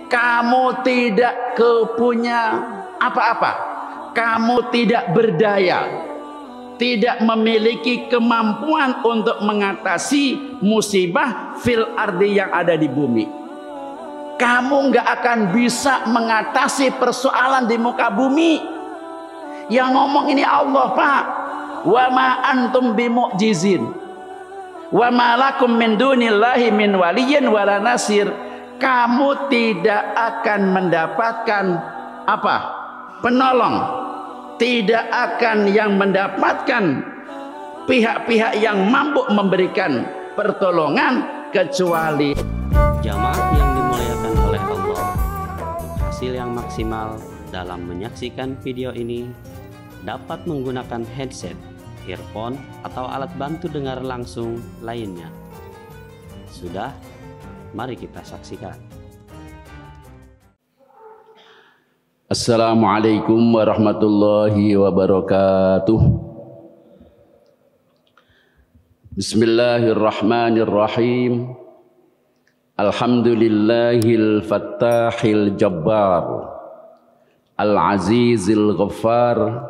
Kamu tidak punya apa-apa, kamu tidak berdaya, tidak memiliki kemampuan untuk mengatasi musibah fil ardi yang ada di bumi. Kamu nggak akan bisa mengatasi persoalan di muka bumi. Yang ngomong ini Allah, Pak. Wa ma antum bimu'jizin wa ma lakum min dunillahi min waliyyin wala nasir. Kamu tidak akan mendapatkan apa? Penolong. Tidak akan yang mendapatkan pihak-pihak yang mampu memberikan pertolongan kecuali jamaah yang dimuliakan oleh Allah. Untuk hasil yang maksimal dalam menyaksikan video ini, dapat menggunakan headset, earphone, atau alat bantu dengar langsung lainnya. Sudah? Mari kita saksikan. Assalamualaikum warahmatullahi wabarakatuh. Bismillahirrahmanirrahim. Alhamdulillahil fattahil jabbar, al-azizil ghaffar.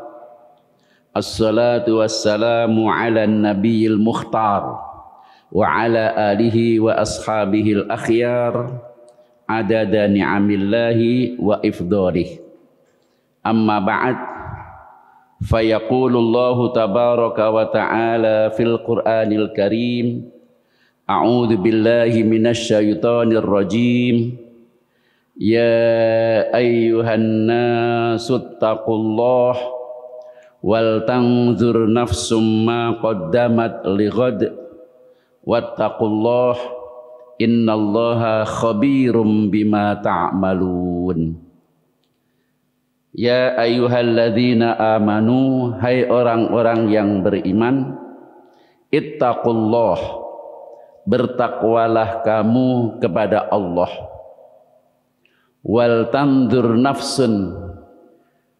Assalatu wassalamu ala nabiyil mukhtar wa ala alihi wa ashabihil akhyar adada ni'amillahi wa ifdalih. Amma ba'd, fayaqulullahu tabaraka wa ta'ala fil Qur'anil Karim, a'udzu billahi minasy syaithanir rajim. Ya ayyuhan nasu taqullaha wal tanzur nafsum ma qaddamat lighad wattaqullaha innallaha khabirum bima ta'malun. Ya ayyuhalladzina amanu, hai orang-orang yang beriman, ittaqullah, bertakwalah kamu kepada Allah. Wal tanzur nafsun,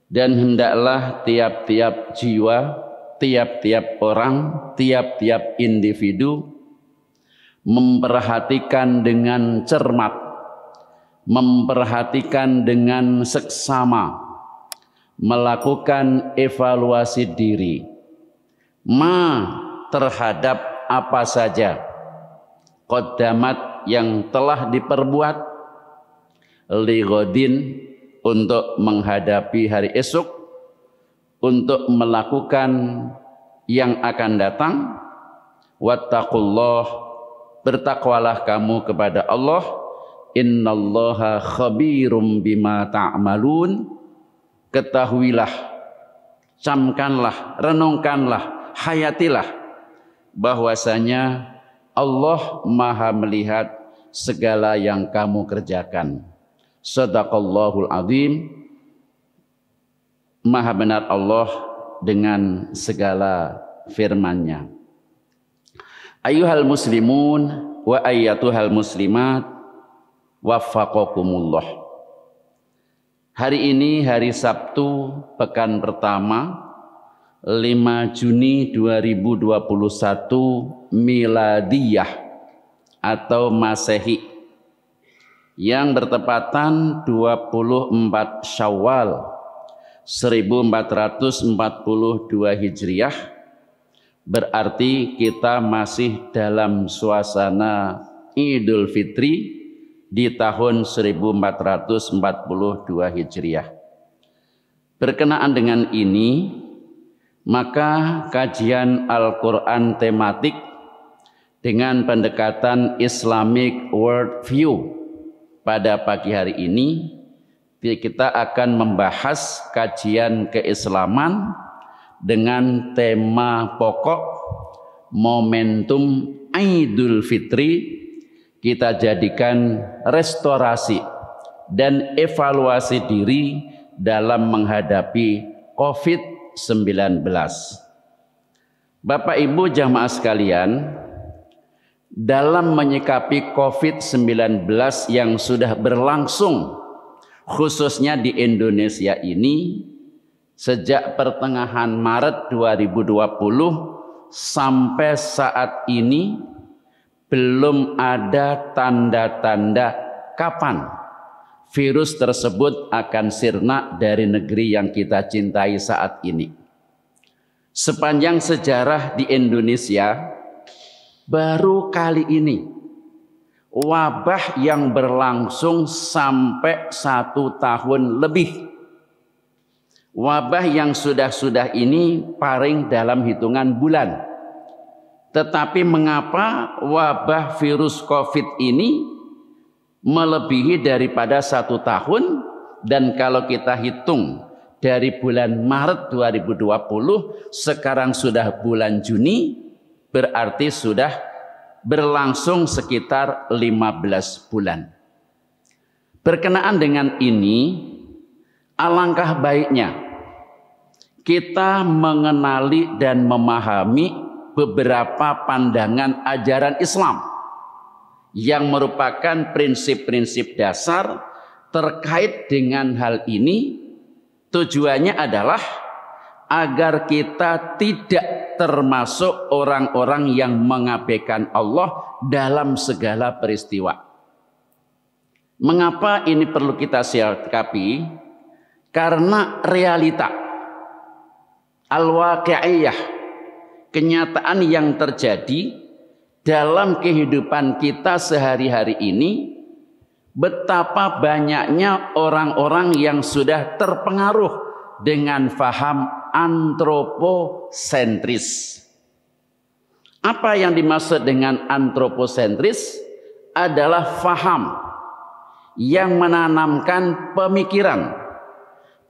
dan hendaklah tiap-tiap jiwa, tiap-tiap orang, tiap-tiap individu memperhatikan dengan cermat, memperhatikan dengan seksama, melakukan evaluasi diri terhadap apa saja qaddamat yang telah diperbuat ligodin, untuk menghadapi hari esok, untuk melakukan yang akan datang. Wattaqullah, bertakwalah kamu kepada Allah. Innallaha khabirum bima ta'malun. Ketahuilah, camkanlah, renungkanlah, hayatilah bahwasanya Allah Maha melihat segala yang kamu kerjakan. Shadaqallahul azim. Maha benar Allah dengan segala firman-Nya. Ayyuhal muslimun wa ayyatuhal muslimat, waffaqakumullah. Hari ini hari Sabtu pekan pertama 5 Juni 2021 miladiyah atau Masehi, yang bertepatan 24 Syawal 1442 Hijriah. Berarti kita masih dalam suasana Idul Fitri di tahun 1442 Hijriah. Berkenaan dengan ini, maka kajian Al-Quran tematik dengan pendekatan Islamic Worldview pada pagi hari ini, kita akan membahas kajian keislaman dengan tema pokok momentum Idul Fitri. Kita jadikan restorasi dan evaluasi diri dalam menghadapi COVID-19. Bapak Ibu jamaah sekalian, dalam menyikapi COVID-19 yang sudah berlangsung khususnya di Indonesia ini sejak pertengahan Maret 2020 sampai saat ini, belum ada tanda-tanda kapan virus tersebut akan sirna dari negeri yang kita cintai saat ini. Sepanjang sejarah di Indonesia, baru kali ini wabah yang berlangsung sampai 1 tahun lebih. Wabah yang sudah ini paling dalam hitungan bulan. Tetapi mengapa wabah virus COVID ini melebihi daripada 1 tahun? Dan kalau kita hitung dari bulan Maret 2020, sekarang sudah bulan Juni, berarti sudah berlangsung sekitar 15 bulan. Berkenaan dengan ini, alangkah baiknya kita mengenali dan memahami beberapa pandangan ajaran Islam yang merupakan prinsip-prinsip dasar terkait dengan hal ini. Tujuannya adalah agar kita tidak termasuk orang-orang yang mengabaikan Allah dalam segala peristiwa. Mengapa ini perlu kita sikapi? Karena realita al-waqi'iyah, kenyataan yang terjadi dalam kehidupan kita sehari-hari ini, betapa banyaknya orang-orang yang sudah terpengaruh dengan faham antroposentris. Apa yang dimaksud dengan antroposentris? Adalah faham yang menanamkan pemikiran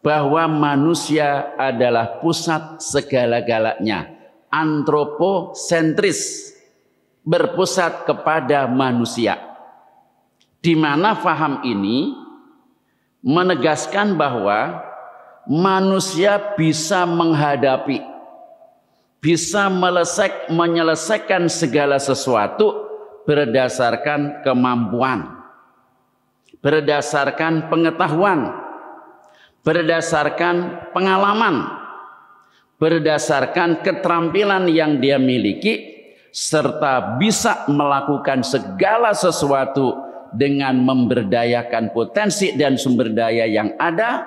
bahwa manusia adalah pusat segala-galanya. Antroposentris, berpusat kepada manusia. Di mana faham ini menegaskan bahwa manusia bisa menghadapi, bisa menyelesaikan segala sesuatu berdasarkan kemampuan, berdasarkan pengetahuan, berdasarkan pengalaman, berdasarkan keterampilan yang dia miliki, serta bisa melakukan segala sesuatu dengan memberdayakan potensi dan sumber daya yang ada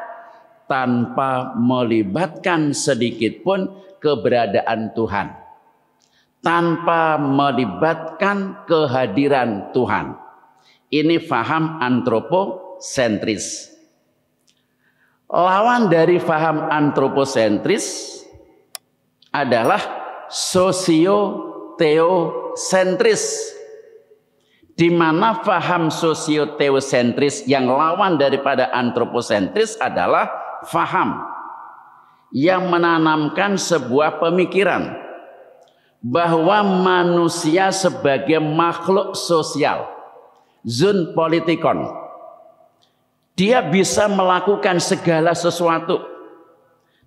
tanpa melibatkan sedikit pun keberadaan Tuhan, tanpa melibatkan kehadiran Tuhan. Ini faham antroposentris. Lawan dari faham antroposentris adalah sosioteosentris, di mana faham sosioteosentris yang lawan daripada antroposentris adalah faham yang menanamkan sebuah pemikiran bahwa manusia sebagai makhluk sosial, zon politikon, dia bisa melakukan segala sesuatu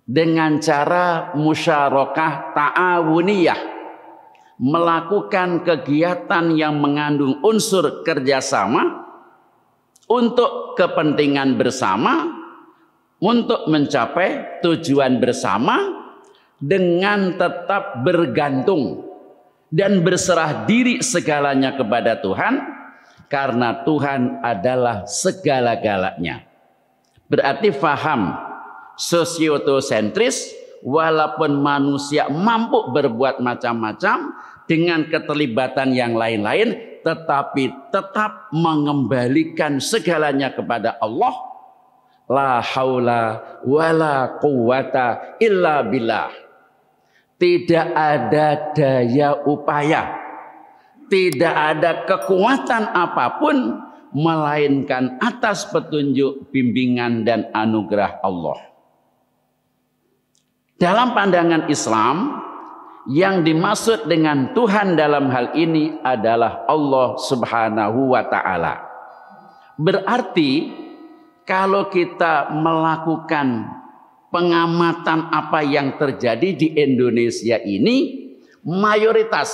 dengan cara musyarakah ta'awuniyah, melakukan kegiatan yang mengandung unsur kerjasama untuk kepentingan bersama, untuk mencapai tujuan bersama, dengan tetap bergantung dan berserah diri segalanya kepada Tuhan, karena Tuhan adalah segala-galanya. Berarti faham sosioteosentris, walaupun manusia mampu berbuat macam-macam dengan keterlibatan yang lain-lain, tetapi tetap mengembalikan segalanya kepada Allah. La haula wala quwata illa billah. Tidak ada daya upaya, tidak ada kekuatan apapun melainkan atas petunjuk, bimbingan dan anugerah Allah. Dalam pandangan Islam, yang dimaksud dengan Tuhan dalam hal ini adalah Allah Subhanahu wa ta'ala. Berarti kalau kita melakukan pengamatan apa yang terjadi di Indonesia ini, mayoritas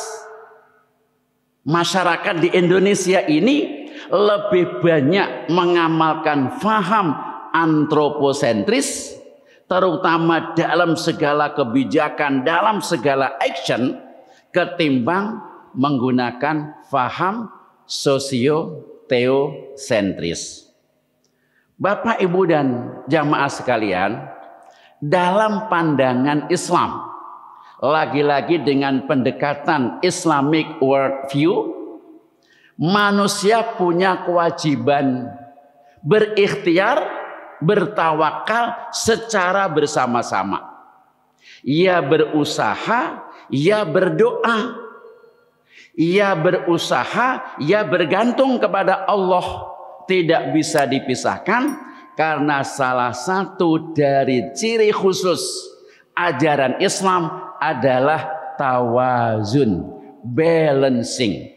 masyarakat di Indonesia ini lebih banyak mengamalkan faham antroposentris, terutama dalam segala kebijakan, dalam segala action, ketimbang menggunakan faham teosentris. Bapak, Ibu, dan jamaah sekalian, dalam pandangan Islam, lagi-lagi dengan pendekatan Islamic worldview, manusia punya kewajiban berikhtiar, bertawakal secara bersama-sama. Ia berusaha, ia berdoa, ia berusaha, ia bergantung kepada Allah. Tidak bisa dipisahkan karena salah satu dari ciri khusus ajaran Islam adalah tawazun, balancing.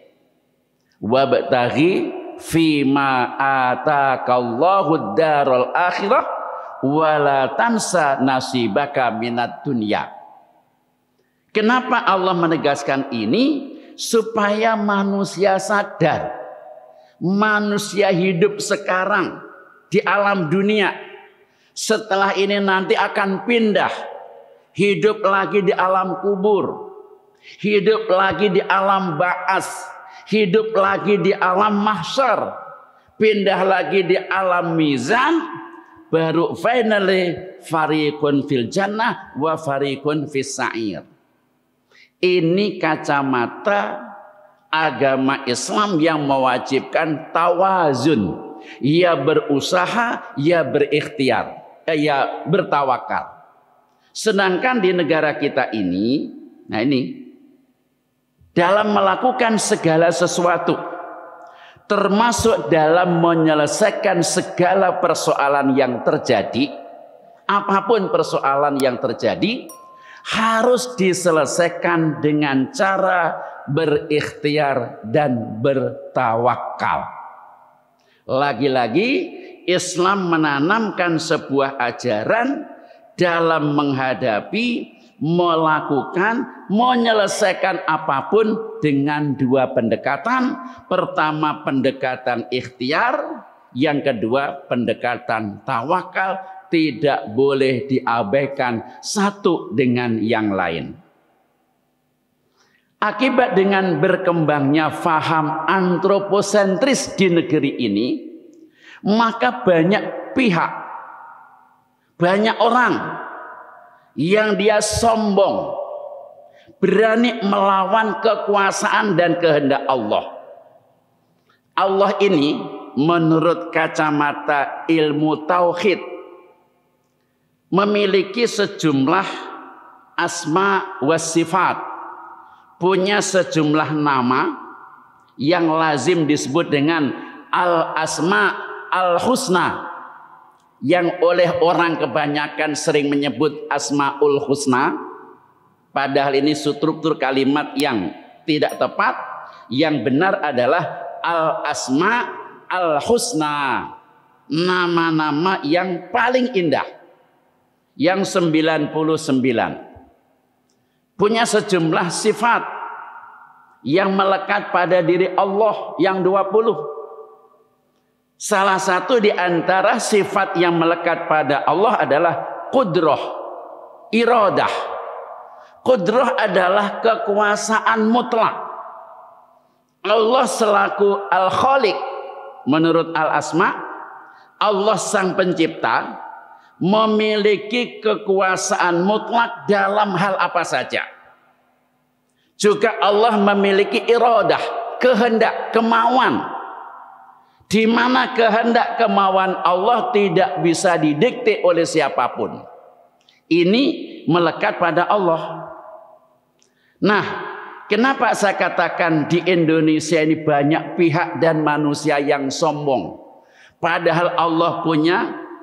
Wabtaghi fima atakallahu darul akhirah wala tansa nasibaka minad dunya. Kenapa Allah menegaskan ini? Supaya manusia sadar, manusia hidup sekarang di alam dunia, setelah ini nanti akan pindah, hidup lagi di alam kubur, hidup lagi di alam ba'as, hidup lagi di alam mahsyar, pindah lagi di alam mizan, baru finally fariqun fil jannah wa fariqun fis sa'ir. Ini kacamata agama Islam yang mewajibkan tawazun. Ia berusaha, ia berikhtiar, ia bertawakal. Sedangkan di negara kita ini, nah ini, dalam melakukan segala sesuatu, termasuk dalam menyelesaikan segala persoalan yang terjadi, apapun persoalan yang terjadi, harus diselesaikan dengan cara berikhtiar dan bertawakal. Lagi-lagi Islam menanamkan sebuah ajaran dalam menghadapi, melakukan, menyelesaikan apapun dengan dua pendekatan. Pertama pendekatan ikhtiar, yang kedua pendekatan tawakal. Tidak boleh diabaikan satu dengan yang lain. Akibat dengan berkembangnya faham antroposentris di negeri ini, maka banyak pihak, banyak orang yang dia sombong, berani melawan kekuasaan dan kehendak Allah. Allah ini menurut kacamata ilmu tauhid memiliki sejumlah asma wa sifat, punya sejumlah nama yang lazim disebut dengan al-asma al-husna, yang oleh orang kebanyakan sering menyebut asmaul husna, padahal ini struktur kalimat yang tidak tepat. Yang benar adalah al-asma al-husna, nama-nama yang paling indah, yang 99, punya sejumlah sifat yang melekat pada diri Allah yang 20. Salah satu di antara sifat yang melekat pada Allah adalah qudrah, iradah. Qudrah adalah kekuasaan mutlak. Allah selaku al-khaliq menurut al-asma, Allah sang pencipta, memiliki kekuasaan mutlak dalam hal apa saja. Juga Allah memiliki iradah, kehendak, kemauan, di mana kehendak kemauan Allah tidak bisa didikte oleh siapapun. Ini melekat pada Allah. Nah, kenapa saya katakan di Indonesia ini banyak pihak dan manusia yang sombong, padahal Allah punya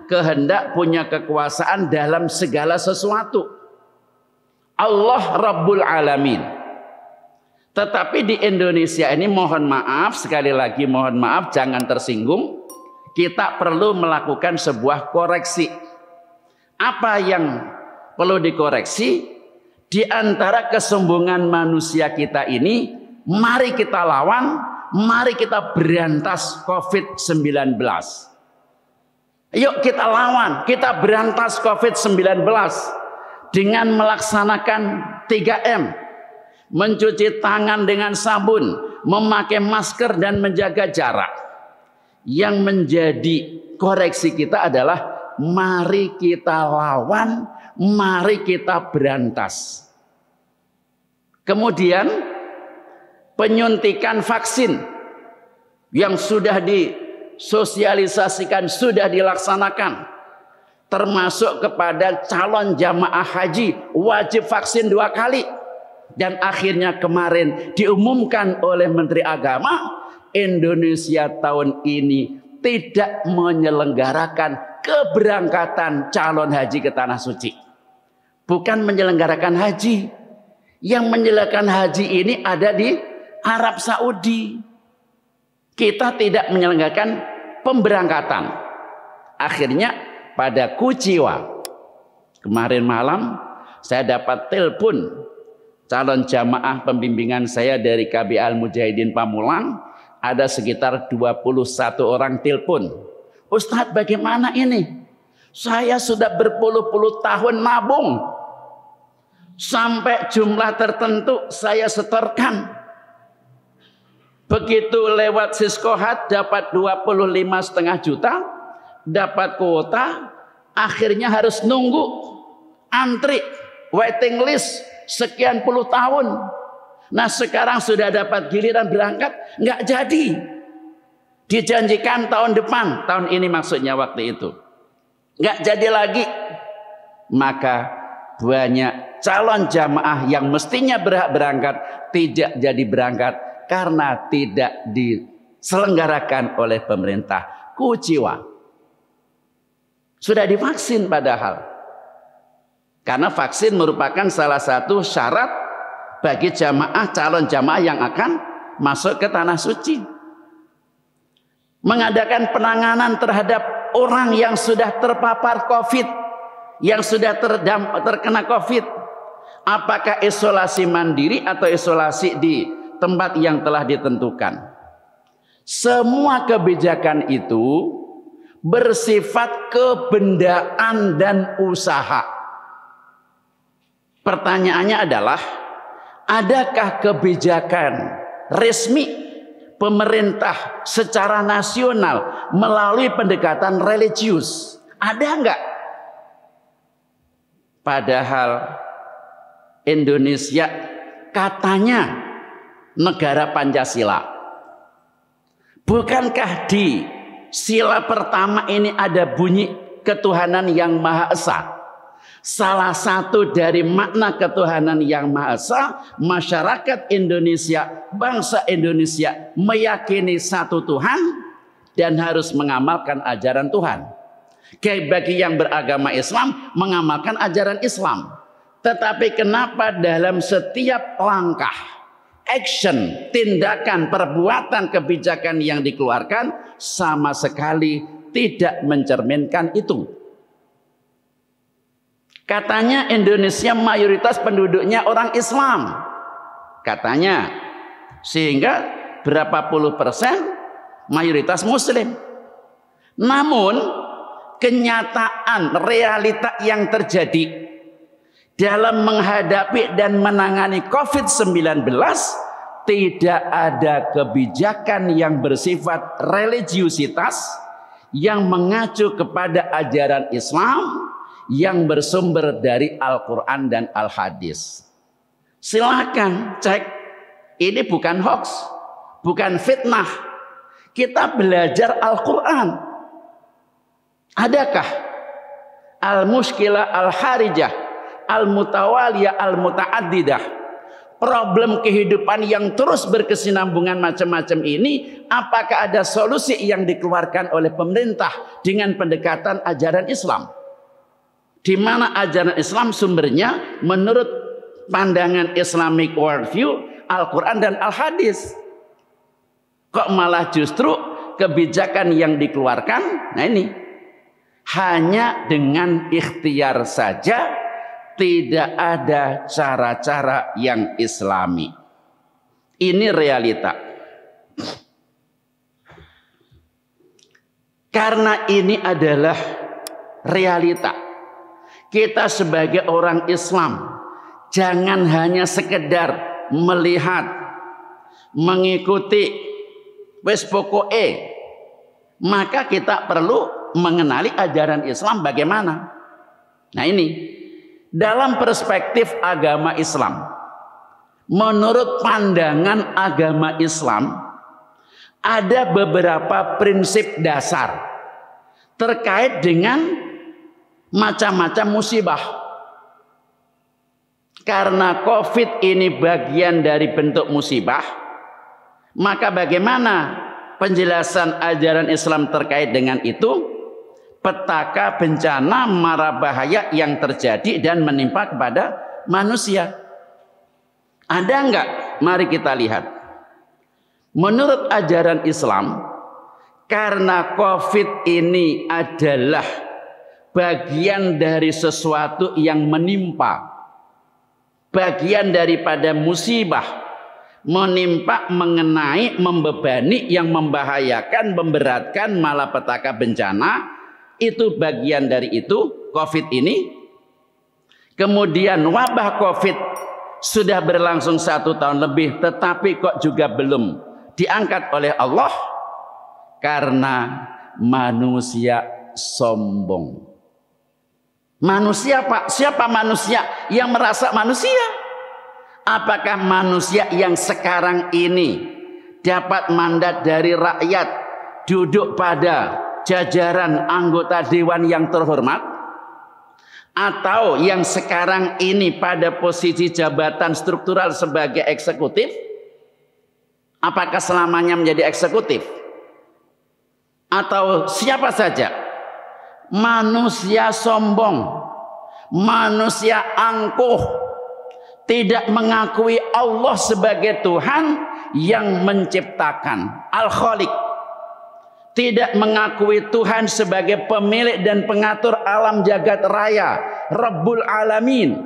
kehendak, punya kekuasaan dalam segala sesuatu. Allah Rabbul Alamin. Tetapi di Indonesia ini mohon maaf, sekali lagi mohon maaf, jangan tersinggung. Kita perlu melakukan sebuah koreksi. Apa yang perlu dikoreksi? Di antara kesombongan manusia kita ini, mari kita lawan, mari kita berantas COVID-19. Yuk kita lawan, kita berantas COVID-19 dengan melaksanakan 3M. Mencuci tangan dengan sabun, memakai masker dan menjaga jarak. Yang menjadi koreksi kita adalah mari kita lawan, mari kita berantas. Kemudian penyuntikan vaksin yang sudah disosialisasikan, sudah dilaksanakan, termasuk kepada calon jamaah haji wajib vaksin 2 kali. Dan akhirnya kemarin diumumkan oleh Menteri Agama, Indonesia tahun ini tidak menyelenggarakan keberangkatan calon haji ke Tanah Suci. Bukan menyelenggarakan haji. Yang menyelenggarakan haji ini ada di Arab Saudi. Kita tidak menyelenggarakan pemberangkatan. Akhirnya pada Kuciwa kemarin malam saya dapat telepon calon jamaah pembimbingan saya dari KB Al Mujahidin Pamulang. Ada sekitar 21 orang telepon. Ustadz, bagaimana ini? Saya sudah berpuluh-puluh tahun nabung. Sampai jumlah tertentu saya setorkan. Begitu lewat Siskohat dapat 25,5 juta, dapat kuota, akhirnya harus nunggu antri waiting list sekian puluh tahun. Nah sekarang sudah dapat giliran berangkat, nggak jadi. Dijanjikan tahun depan, tahun ini maksudnya waktu itu, nggak jadi lagi. Maka banyak calon jamaah yang mestinya berhak berangkat tidak jadi berangkat karena tidak diselenggarakan oleh pemerintah. Kuciwa sudah divaksin padahal, karena vaksin merupakan salah satu syarat bagi jamaah, calon jamaah yang akan masuk ke Tanah Suci. Mengadakan penanganan terhadap orang yang sudah terpapar COVID, yang sudah terkena COVID, apakah isolasi mandiri atau isolasi di tempat yang telah ditentukan. Semua kebijakan itu bersifat kebendaan dan usaha. Pertanyaannya adalah, adakah kebijakan resmi pemerintah secara nasional melalui pendekatan religius? Ada enggak? Padahal Indonesia katanya negara Pancasila. Bukankah di sila pertama ini ada bunyi ketuhanan yang Maha Esa? Salah satu dari makna ketuhanan yang Maha Esa, masyarakat Indonesia, bangsa Indonesia meyakini satu Tuhan dan harus mengamalkan ajaran Tuhan. Kayak bagi yang beragama Islam mengamalkan ajaran Islam. Tetapi kenapa dalam setiap langkah, action, tindakan, perbuatan, kebijakan yang dikeluarkan sama sekali tidak mencerminkan itu? Katanya Indonesia mayoritas penduduknya orang Islam. Katanya. Sehingga berapa puluh persen mayoritas Muslim. Namun kenyataan, realita yang terjadi dalam menghadapi dan menangani COVID-19 tidak ada kebijakan yang bersifat religiusitas yang mengacu kepada ajaran Islam yang bersumber dari Al-Quran dan Al-Hadis. Silakan cek, ini bukan hoax, bukan fitnah. Kita belajar Al-Quran. Adakah al-mushkilah al-harijah, al-mutawaliyah, al-muta'addidah, problem kehidupan yang terus berkesinambungan macam-macam ini, apakah ada solusi yang dikeluarkan oleh pemerintah dengan pendekatan ajaran Islam? Di mana ajaran Islam sumbernya menurut pandangan Islamic worldview, Al-Quran dan Al-Hadis. Kok malah justru kebijakan yang dikeluarkan, nah ini, hanya dengan ikhtiar saja, tidak ada cara-cara yang Islami. Ini realita. Karena ini adalah realita. Kita sebagai orang Islam jangan hanya sekedar melihat, mengikuti, wes pokoke maka kita perlu mengenali ajaran Islam bagaimana. Nah ini, dalam perspektif agama Islam, menurut pandangan agama Islam, ada beberapa prinsip dasar terkait dengan macam-macam musibah. Karena COVID ini bagian dari bentuk musibah, maka bagaimana penjelasan ajaran Islam terkait dengan itu? Petaka bencana mara bahaya yang terjadi dan menimpa kepada manusia. Ada enggak? Mari kita lihat. Menurut ajaran Islam, karena COVID ini adalah bagian dari sesuatu yang menimpa, bagian daripada musibah, menimpa, mengenai, membebani, yang membahayakan, memberatkan, malapetaka, bencana. Itu bagian dari itu, COVID ini. Kemudian wabah COVID sudah berlangsung 1 tahun lebih, tetapi kok juga belum diangkat oleh Allah, karena manusia sombong. Manusia, Pak, siapa manusia yang merasa manusia? Apakah manusia yang sekarang ini dapat mandat dari rakyat, duduk pada jajaran anggota dewan yang terhormat, atau yang sekarang ini pada posisi jabatan struktural sebagai eksekutif? Apakah selamanya menjadi eksekutif? Atau siapa saja? Manusia sombong, manusia angkuh, tidak mengakui Allah sebagai Tuhan yang menciptakan, Al-Khaliq. Tidak mengakui Tuhan sebagai pemilik dan pengatur alam jagat raya, Rabbul Alamin.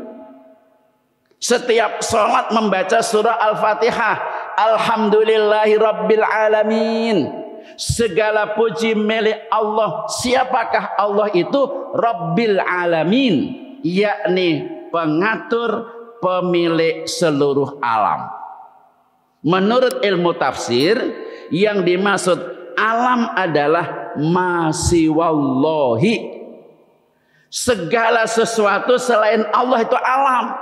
Setiap sholat membaca surah Al-Fatihah, Alhamdulillahi Rabbil Alamin. Segala puji milik Allah. Siapakah Allah itu? Rabbil Alamin, yakni pengatur, pemilik seluruh alam. Menurut ilmu tafsir, yang dimaksud alam adalah masiwallahi. Segala sesuatu selain Allah itu alam.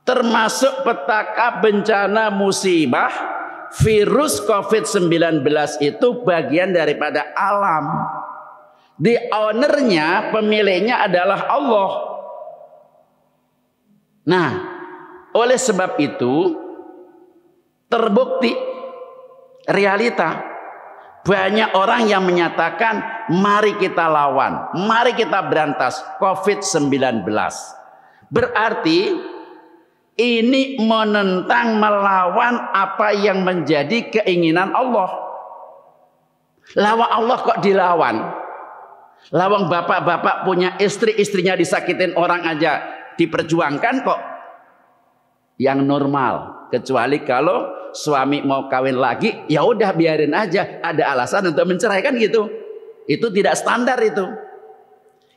Termasuk petaka, bencana, musibah, virus COVID-19 itu bagian daripada alam. The ownernya, pemiliknya adalah Allah. Nah, oleh sebab itu terbukti realita. Banyak orang yang menyatakan mari kita lawan, mari kita berantas COVID-19. Berarti ini menentang, melawan apa yang menjadi keinginan Allah. Lawan Allah kok dilawan? Lawang bapak-bapak punya istri, istrinya disakitin orang aja diperjuangkan kok. Yang normal, kecuali kalau suami mau kawin lagi, ya udah biarin aja, ada alasan untuk menceraikan gitu. Itu tidak standar itu.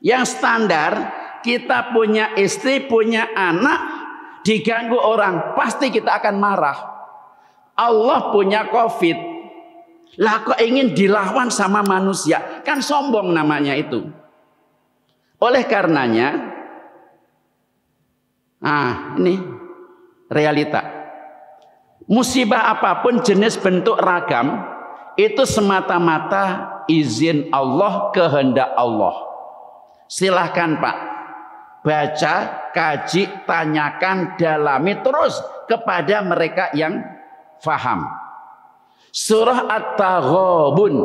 Yang standar, kita punya istri, punya anak, diganggu orang, pasti kita akan marah. Allah punya COVID, lah kok ingin dilawan sama manusia? Kan sombong namanya itu. Oleh karenanya, ini realita. Musibah apapun jenis bentuk ragam, itu semata-mata izin Allah, kehendak Allah. Silahkan Pak, baca, kaji, tanyakan, dalami terus kepada mereka yang faham. Surah At-Taghabun,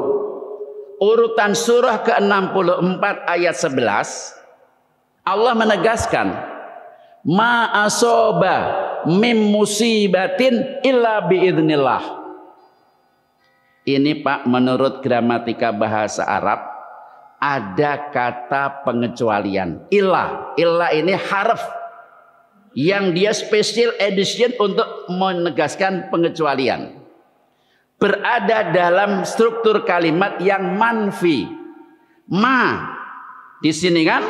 urutan surah ke-64 ayat 11, Allah menegaskan, ma asoba mim musibatin illa biidznillah. Ini Pak, menurut gramatika bahasa Arab ada kata pengecualian. Illa ini harf yang dia special edition untuk menegaskan pengecualian. Berada dalam struktur kalimat yang manfi. Ma di sini kan,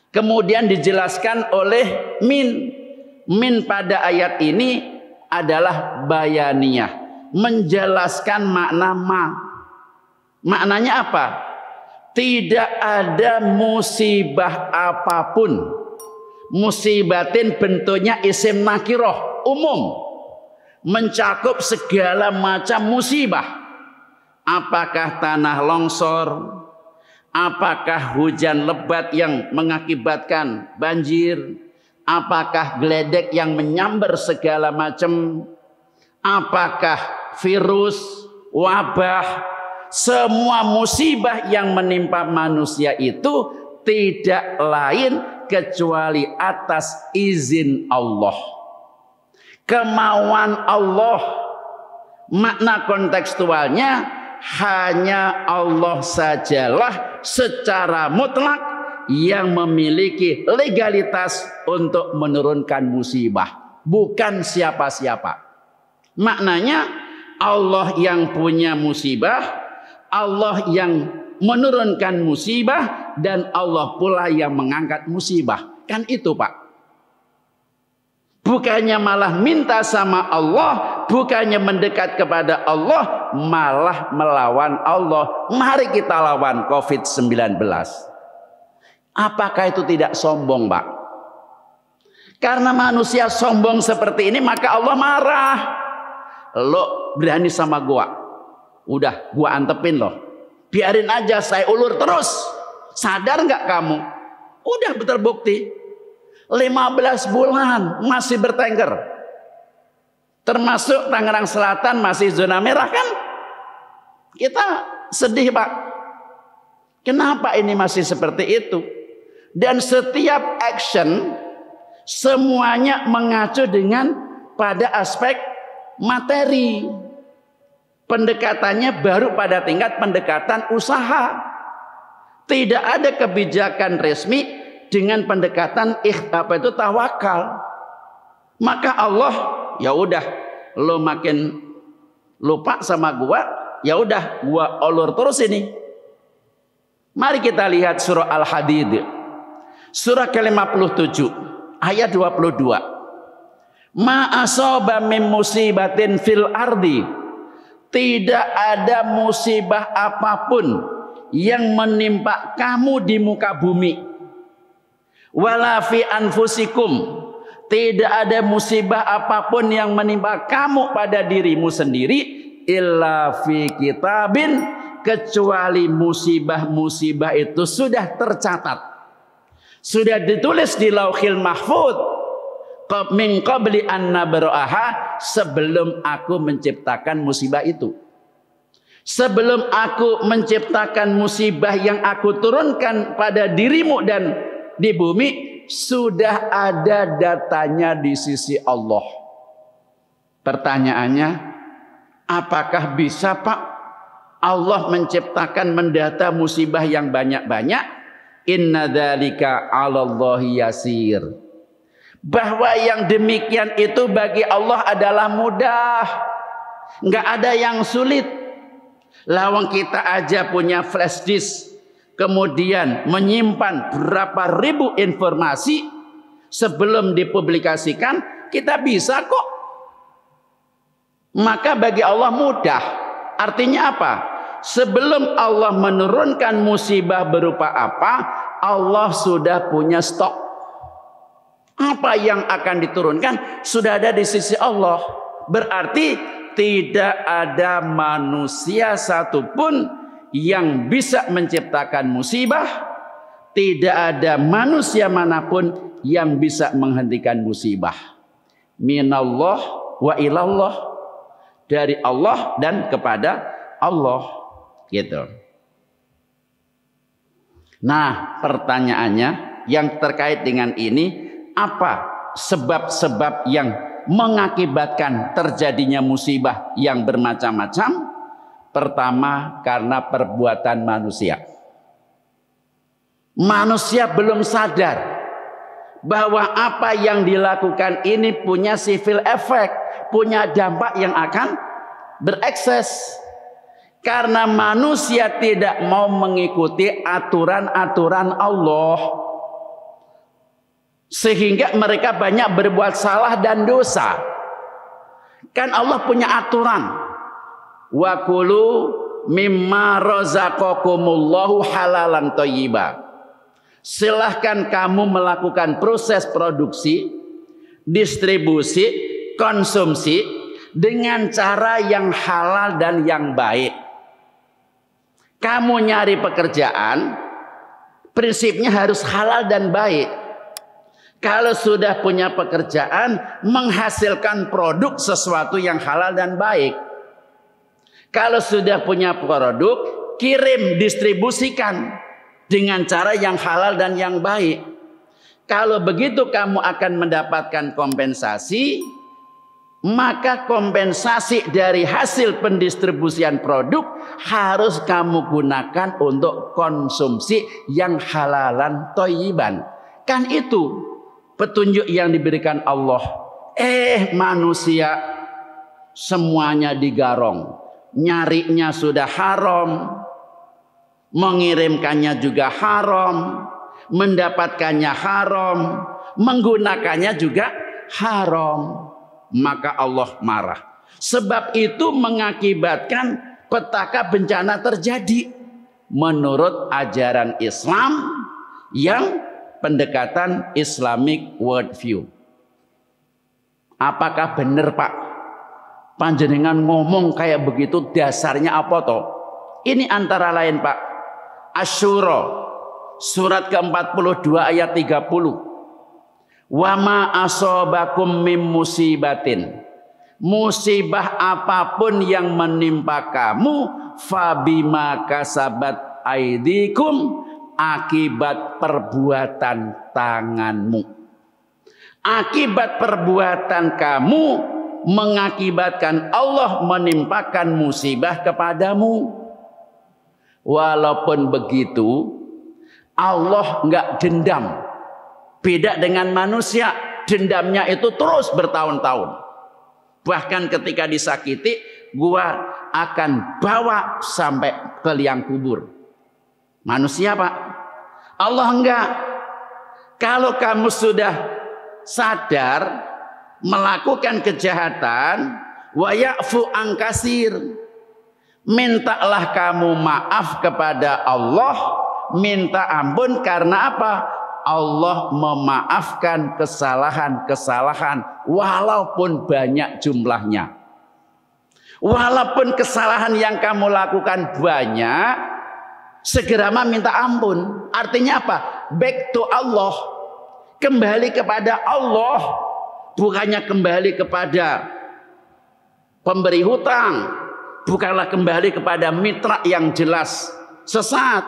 kemudian dijelaskan oleh min. Min pada ayat ini adalah bayaniyah, menjelaskan makna ma. Maknanya apa? Tidak ada musibah apapun, musibatin bentuknya isim nakiroh, umum, mencakup segala macam musibah. Apakah tanah longsor, apakah hujan lebat yang mengakibatkan banjir, apakah geledek yang menyambar segala macam, apakah virus, wabah, semua musibah yang menimpa manusia itu tidak lain kecuali atas izin Allah, kemauan Allah. Makna kontekstualnya hanya Allah sajalah secara mutlak yang memiliki legalitas untuk menurunkan musibah, bukan siapa-siapa. Maknanya Allah yang punya musibah, Allah yang menurunkan musibah, dan Allah pula yang mengangkat musibah. Kan itu, Pak. Bukannya malah minta sama Allah, bukannya mendekat kepada Allah, malah melawan Allah. Mari kita lawan COVID-19. Apakah itu tidak sombong, Pak? Karena manusia sombong seperti ini, maka Allah marah. Lo berani sama gua, udah gua antepin lo, biarin aja saya ulur terus. Sadar nggak kamu? Udah terbukti 15 bulan masih bertengger. Termasuk Tangerang Selatan masih zona merah kan? Kita sedih, Pak. Kenapa ini masih seperti itu? Dan setiap action semuanya mengacu dengan pada aspek materi. Pendekatannya baru pada tingkat pendekatan usaha. Tidak ada kebijakan resmi dengan pendekatan tawakal. Maka Allah, ya udah, lo makin lupa sama gua, ya udah gua ulur terus ini. Mari kita lihat surah Al-Hadid, surah ke-57 ayat 22. Ma asaba min musibatin fil ardi, tidak ada musibah apapun yang menimpa kamu di muka bumi. Wala fi anfusikum, tidak ada musibah apapun yang menimpa kamu pada dirimu sendiri, illa fi kitabin, kecuali musibah-musibah itu sudah tercatat, sudah ditulis di Lauhil Mahfuz, min qabli an nabra'aha, sebelum aku menciptakan musibah itu. Sebelum aku menciptakan musibah yang aku turunkan pada dirimu dan di bumi, sudah ada datanya di sisi Allah. Pertanyaannya, apakah bisa, Pak, Allah menciptakan mendata musibah yang banyak-banyak? Inna dzalika 'alallahi yasir. Bahwa yang demikian itu bagi Allah adalah mudah. Nggak ada yang sulit. Lawang kita aja punya flash disk, kemudian menyimpan berapa ribu informasi, sebelum dipublikasikan kita bisa kok. Maka bagi Allah mudah. Artinya apa? Sebelum Allah menurunkan musibah berupa apa, Allah sudah punya stok. Apa yang akan diturunkan sudah ada di sisi Allah. Berarti tidak ada manusia satupun yang bisa menciptakan musibah, tidak ada manusia manapun yang bisa menghentikan musibah. Minallah wa ilallah, dari Allah dan kepada Allah, gitu. Nah, pertanyaannya yang terkait dengan ini, apa sebab-sebab yang mengakibatkan terjadinya musibah yang bermacam-macam? Pertama, karena perbuatan manusia. Manusia belum sadar bahwa apa yang dilakukan ini punya civil effect, punya dampak yang akan berekses. Karena manusia tidak mau mengikuti aturan-aturan Allah, sehingga mereka banyak berbuat salah dan dosa. Kan Allah punya aturan, wa kulu mimma razaqakumullahu halalan thayyiba. Silahkan kamu melakukan proses produksi, distribusi, konsumsi dengan cara yang halal dan yang baik. Kamu nyari pekerjaan, prinsipnya harus halal dan baik. Kalau sudah punya pekerjaan, menghasilkan produk sesuatu yang halal dan baik. Kalau sudah punya produk, kirim, distribusikan dengan cara yang halal dan yang baik. Kalau begitu kamu akan mendapatkan kompensasi, maka kompensasi dari hasil pendistribusian produk harus kamu gunakan untuk konsumsi yang halalan thayyiban. Kan itu petunjuk yang diberikan Allah. Manusia semuanya digarong, nyarinya sudah haram, mengirimkannya juga haram, mendapatkannya haram, menggunakannya juga haram. Maka Allah marah. Sebab itu mengakibatkan petaka bencana terjadi menurut ajaran Islam yang pendekatan Islamic worldview. Apakah benar Pak? Panjenengan ngomong kayak begitu dasarnya apa toh? Ini antara lain Pak, Asy-Syura surat ke-42 ayat 30. Wa ma asobakum mim musibatin. Musibah apapun yang menimpa kamu, fabima kasabat aidikum, akibat perbuatan tanganmu. Akibat perbuatan kamu mengakibatkan Allah menimpakan musibah kepadamu. Walaupun begitu, Allah enggak dendam. Beda dengan manusia, dendamnya itu terus bertahun-tahun. Bahkan ketika disakiti, gua akan bawa sampai ke liang kubur. Manusia Pak, Allah enggak. Kalau kamu sudah sadar melakukan kejahatan, wa ya'fu an katsir, mintalah kamu maaf kepada Allah, minta ampun. Karena apa? Allah memaafkan kesalahan-kesalahan walaupun banyak jumlahnya. Walaupun kesalahan yang kamu lakukan banyak, segera minta ampun. Artinya apa? Back to Allah. Kembali kepada Allah. Bukannya kembali kepada pemberi hutang. Bukanlah kembali kepada mitra yang jelas sesat.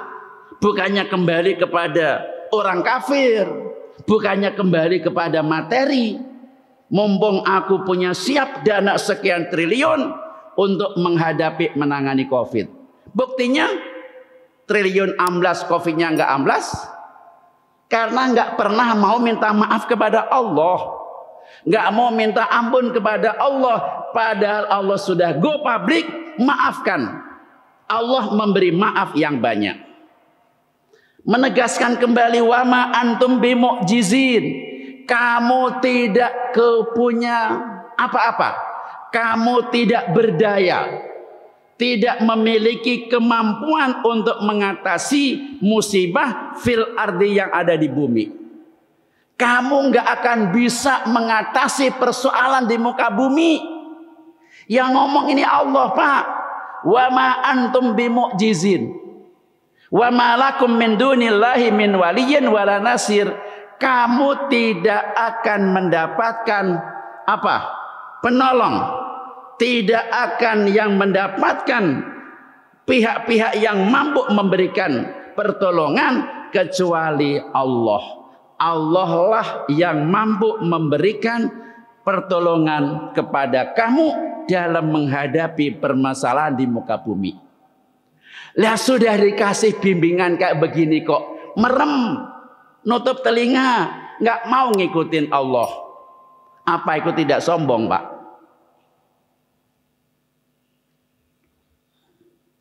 Bukannya kembali kepada orang kafir. Bukannya kembali kepada materi. Mumpung aku punya siap dana sekian triliun untuk menghadapi menangani COVID. Buktinya triliun amblas, COVID-nya nggak amblas. Karena nggak pernah mau minta maaf kepada Allah. Nggak mau minta ampun kepada Allah. Padahal Allah sudah go public, maafkan. Allah memberi maaf yang banyak. Menegaskan kembali, wama antum bimu'jizin, kamu tidak punya apa-apa, kamu tidak berdaya, tidak memiliki kemampuan untuk mengatasi musibah fil ardi yang ada di bumi. Kamu nggak akan bisa mengatasi persoalan di muka bumi. Yang ngomong ini Allah Pak. Wama antum bimu'jizin, wa malakum min dunillahi min waliyyin wala nasir. Kamu tidak akan mendapatkan apa? Penolong. Tidak akan yang mendapatkan pihak-pihak yang mampu memberikan pertolongan kecuali Allah. Allah lah yang mampu memberikan pertolongan kepada kamu dalam menghadapi permasalahan di muka bumi. Lah sudah dikasih bimbingan kayak begini kok merem, nutup telinga, nggak mau ngikutin Allah. Apa itu tidak sombong Pak?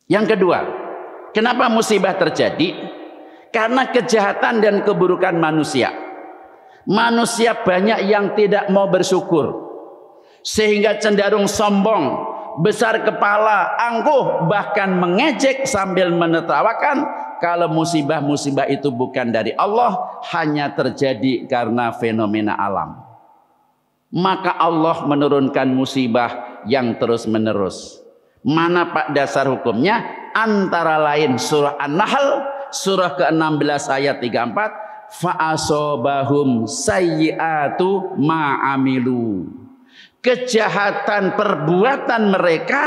Yang kedua, kenapa musibah terjadi? Karena kejahatan dan keburukan manusia. Manusia banyak yang tidak mau bersyukur, sehingga cenderung sombong, besar kepala, angkuh, bahkan mengejek sambil menertawakan kalau musibah-musibah itu bukan dari Allah, hanya terjadi karena fenomena alam. Maka Allah menurunkan musibah yang terus-menerus. Mana Pak dasar hukumnya? Antara lain surah An-Nahl surah ke-16 ayat 34, fa'asobahum sayyi'atu ma'amilu. Kejahatan perbuatan mereka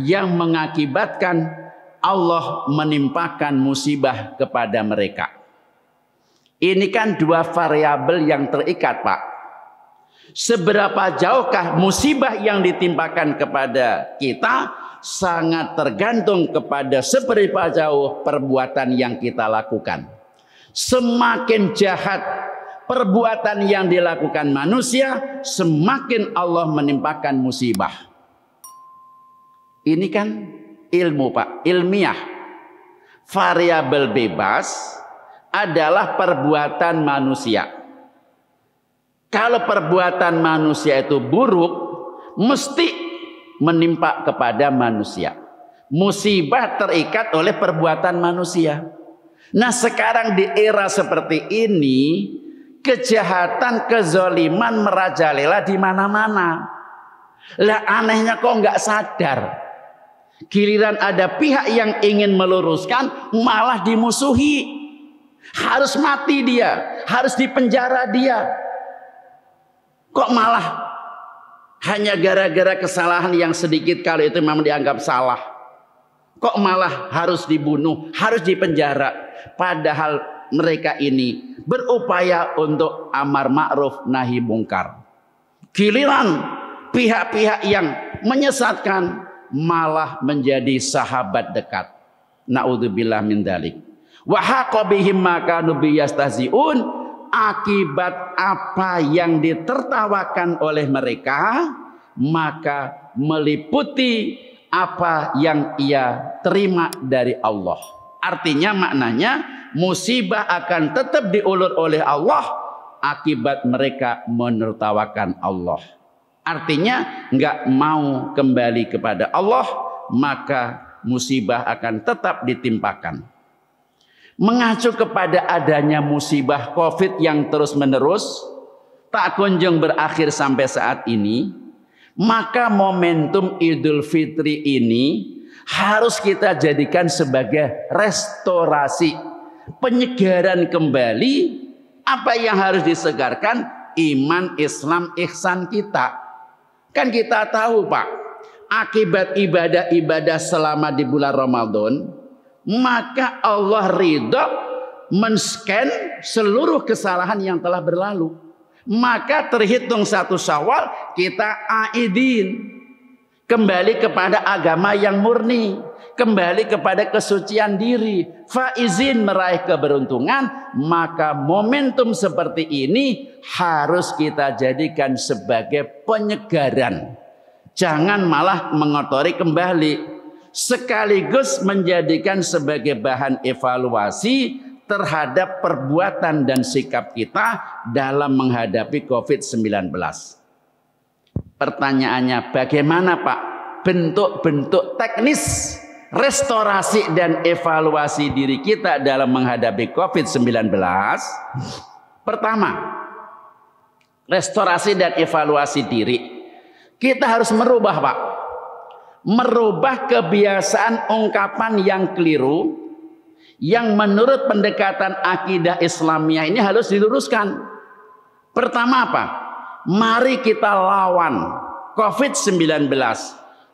yang mengakibatkan Allah menimpakan musibah kepada mereka. Ini kan dua variabel yang terikat, Pak. Seberapa jauhkah musibah yang ditimpakan kepada kita sangat tergantung kepada seberapa jauh perbuatan yang kita lakukan. Semakin jahat perbuatan yang dilakukan manusia, semakin Allah menimpakan musibah. Ini kan ilmu, Pak, ilmiah. Variabel bebas adalah perbuatan manusia. Kalau perbuatan manusia itu buruk, mesti menimpa kepada manusia. Musibah terikat oleh perbuatan manusia. Nah, sekarang di era seperti ini, kejahatan, kezaliman merajalela di mana-mana. Lah anehnya kok nggak sadar. Giliran ada pihak yang ingin meluruskan, malah dimusuhi. Harus mati dia, harus dipenjara dia. Kok malah hanya gara-gara kesalahan yang sedikit kali itu memang dianggap salah. Kok malah harus dibunuh, harus dipenjara. Padahal mereka ini berupaya untuk amar ma'ruf nahi mungkar. Giliran pihak-pihak yang menyesatkan malah menjadi sahabat dekat. Na'udzubillah min dzalik. Wa haqa bihim ma kanu biyastahzi'un. Akibat apa yang ditertawakan oleh mereka, maka meliputi apa yang ia terima dari Allah. Artinya maknanya musibah akan tetap diulur oleh Allah akibat mereka menertawakan Allah. Artinya nggak mau kembali kepada Allah, maka musibah akan tetap ditimpakan. Mengacu kepada adanya musibah COVID yang terus-menerus tak kunjung berakhir sampai saat ini, maka momentum Idul Fitri ini harus kita jadikan sebagai restorasi, penyegaran kembali apa yang harus disegarkan, iman, Islam, ihsan kita. Kan kita tahu, Pak, akibat ibadah-ibadah selama di bulan Ramadan, maka Allah ridha men-scan seluruh kesalahan yang telah berlalu. Maka terhitung 1 Syawal kita aidin, kembali kepada agama yang murni, kembali kepada kesucian diri, faizin, meraih keberuntungan. Maka momentum seperti ini harus kita jadikan sebagai penyegaran. Jangan malah mengotori kembali, sekaligus menjadikan sebagai bahan evaluasi terhadap perbuatan dan sikap kita dalam menghadapi COVID-19. Pertanyaannya, bagaimana Pak bentuk-bentuk teknis restorasi dan evaluasi diri kita dalam menghadapi COVID-19? Pertama, restorasi dan evaluasi diri. Kita harus merubah, Pak. Merubah kebiasaan ungkapan yang keliru, yang menurut pendekatan akidah Islamiyah ini harus diluruskan. Pertama apa? Mari kita lawan COVID-19.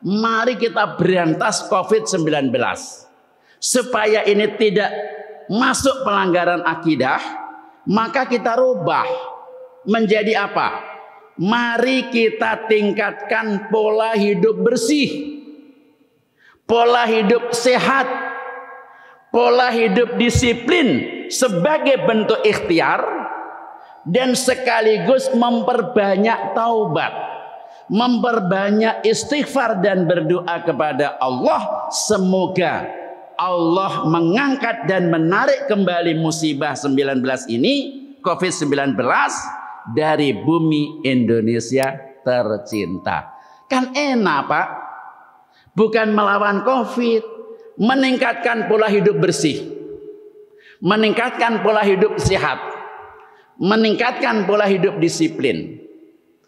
Mari kita berantas COVID-19. Supaya ini tidak masuk pelanggaran akidah, maka kita rubah menjadi apa? Mari kita tingkatkan pola hidup bersih, pola hidup sehat, pola hidup disiplin sebagai bentuk ikhtiar, dan sekaligus memperbanyak taubat, memperbanyak istighfar dan berdoa kepada Allah. Semoga Allah mengangkat dan menarik kembali musibah 19 ini, COVID-19, dari bumi Indonesia tercinta. Kan enak, Pak. bukan melawan COVID, meningkatkan pola hidup bersih, meningkatkan pola hidup sehat, meningkatkan pola hidup disiplin.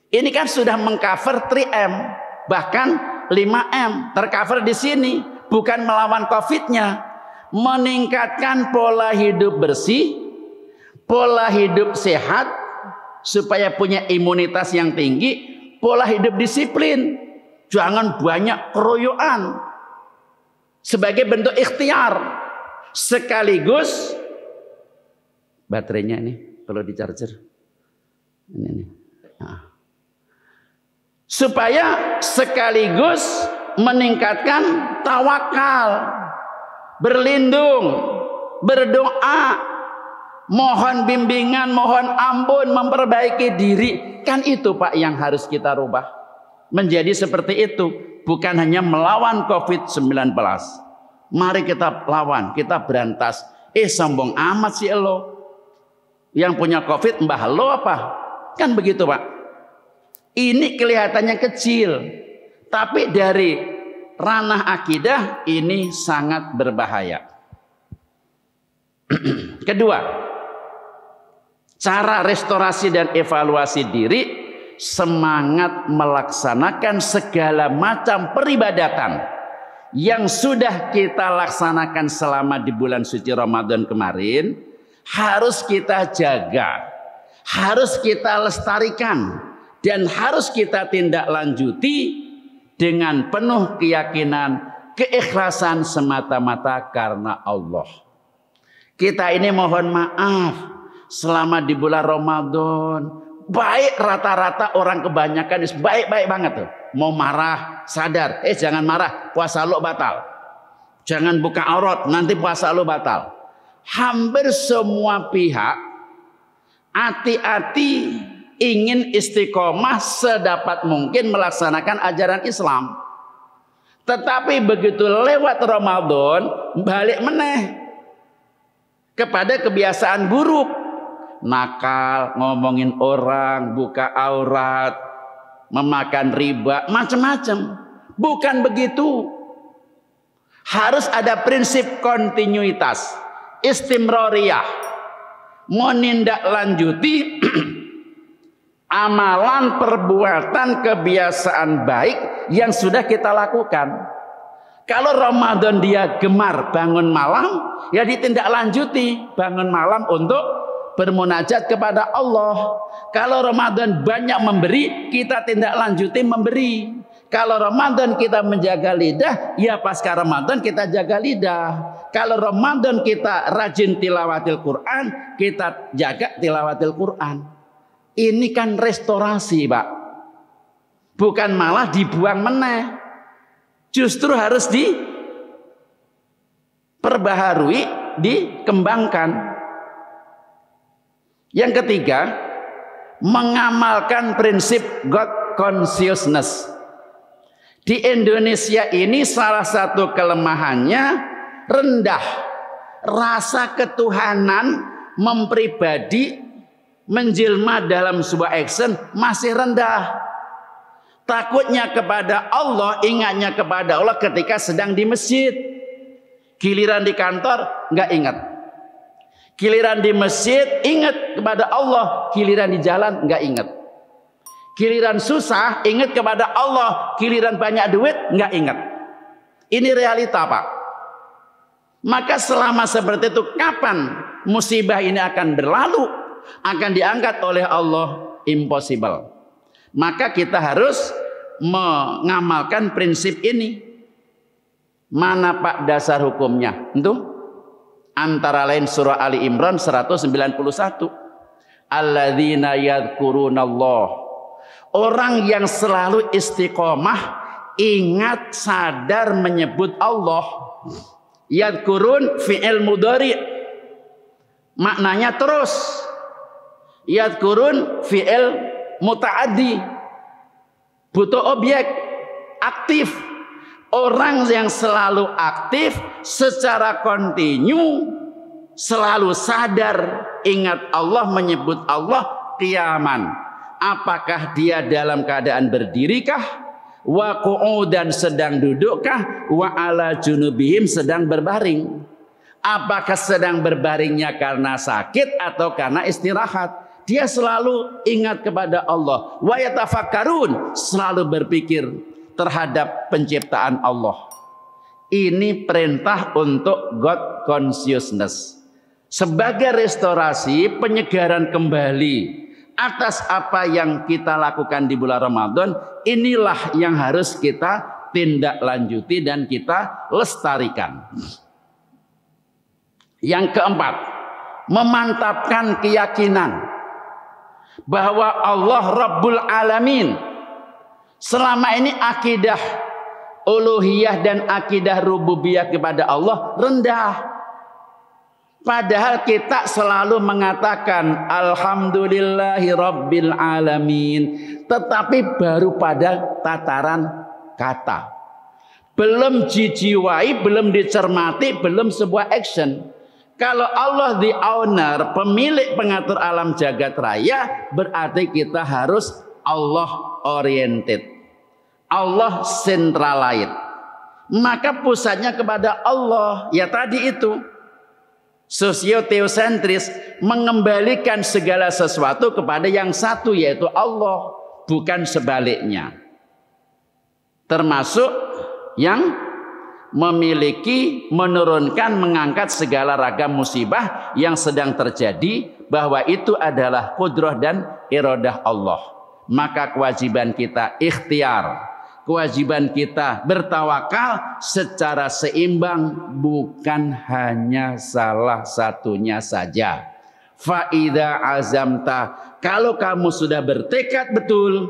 Ini kan sudah mengcover 3M, bahkan 5M tercover di sini. Bukan melawan COVID-nya, meningkatkan pola hidup bersih, pola hidup sehat supaya punya imunitas yang tinggi, pola hidup disiplin. Jangan banyak keroyokan sebagai bentuk ikhtiar. Sekaligus baterainya ini perlu di charger. Ini. Nah. Supaya sekaligus meningkatkan tawakal, berlindung, berdoa, mohon bimbingan, mohon ampun, memperbaiki diri. Kan itu Pak yang harus kita rubah. Menjadi seperti itu. Bukan hanya melawan COVID-19. Mari kita lawan, kita berantas. Sombong amat sih lo. Yang punya COVID mbah lo apa? Kan begitu Pak. Ini kelihatannya kecil. Tapi dari ranah akidah ini sangat berbahaya. Kedua, cara restorasi dan evaluasi diri, semangat melaksanakan segala macam peribadatan yang sudah kita laksanakan selama di bulan suci Ramadan kemarin, harus kita jaga, harus kita lestarikan, dan harus kita tindak lanjuti dengan penuh keyakinan, keikhlasan semata-mata karena Allah. Kita ini mohon maaf, selama di bulan Ramadan, baik rata-rata orang kebanyakan baik-baik banget tuh. Mau marah, sadar, jangan marah, puasa lo batal. Jangan buka aurat, nanti puasa lo batal. Hampir semua pihak hati-hati ingin istiqomah sedapat mungkin melaksanakan ajaran Islam. Tetapi begitu lewat Ramadan, balik meneh kepada kebiasaan buruk. Nakal, ngomongin orang, buka aurat, memakan riba, macam-macam. Bukan begitu. Harus ada prinsip kontinuitas, istimroriyah, menindaklanjuti amalan, perbuatan, kebiasaan baik yang sudah kita lakukan. Kalau Ramadan dia gemar bangun malam, ya ditindaklanjuti bangun malam untuk bermunajat kepada Allah. Kalau Ramadan banyak memberi, kita tindaklanjuti memberi. Kalau Ramadan kita menjaga lidah, ya pasca Ramadan kita jaga lidah. Kalau Ramadan kita rajin tilawatil Quran, kita jaga tilawatil Quran. Ini kan restorasi Pak, bukan malah dibuang meneh. Justru harus diperbaharui, dikembangkan. Yang ketiga, mengamalkan prinsip God consciousness. Di Indonesia ini salah satu kelemahannya rendah. Rasa ketuhanan mempribadi, menjelma dalam sebuah action masih rendah. Takutnya kepada Allah, ingatnya kepada Allah ketika sedang di masjid. Giliran di kantor nggak ingat. Giliran di masjid ingat kepada Allah, giliran di jalan nggak ingat. Giliran susah ingat kepada Allah, giliran banyak duit nggak ingat. Ini realita Pak. Maka selama seperti itu, kapan musibah ini akan berlalu, akan diangkat oleh Allah? Impossible. Maka kita harus mengamalkan prinsip ini. Mana Pak dasar hukumnya? Itu antara lain surah Ali Imran 191. Alladzina yadhkurunallah. Orang yang selalu istiqomah, ingat, sadar menyebut Allah. Yadhkurun fi'il mudhari. Maknanya terus. Yadhkurun fi'il muta'addi, butuh objek, aktif. Orang yang selalu aktif secara kontinu, selalu sadar, ingat Allah, menyebut Allah, qiyaman. Apakah dia dalam keadaan berdirikah Wa qu'udan sedang dudukkah? Wa ala junubihim sedang berbaring. Apakah sedang berbaringnya karena sakit atau karena istirahat? Dia selalu ingat kepada Allah. Wa yatafakkarun, selalu berpikir terhadap penciptaan Allah. Ini perintah untuk God consciousness. Sebagai restorasi, penyegaran kembali atas apa yang kita lakukan di bulan Ramadan, inilah yang harus kita tindak lanjuti dan kita lestarikan. Yang keempat, memantapkan keyakinan bahwa Allah Rabbul Alamin. Selama ini akidah uluhiyah dan akidah rububiyah kepada Allah rendah. Padahal kita selalu mengatakan alhamdulillahi rabbil alamin, tetapi baru pada tataran kata. Belum dijiwai, belum dicermati, belum sebuah action. Kalau Allah the owner, pemilik pengatur alam jagat raya, berarti kita harus Allah oriented, Allah centralized. Maka pusatnya kepada Allah. Ya tadi itu sosio-teosentris, mengembalikan segala sesuatu kepada yang satu, yaitu Allah, bukan sebaliknya. Termasuk yang memiliki, menurunkan, mengangkat segala ragam musibah yang sedang terjadi, bahwa itu adalah kudrah dan iradah Allah. Maka kewajiban kita ikhtiar, kewajiban kita bertawakal secara seimbang, bukan hanya salah satunya saja. Fa'idha azamta, kalau kamu sudah bertekad betul,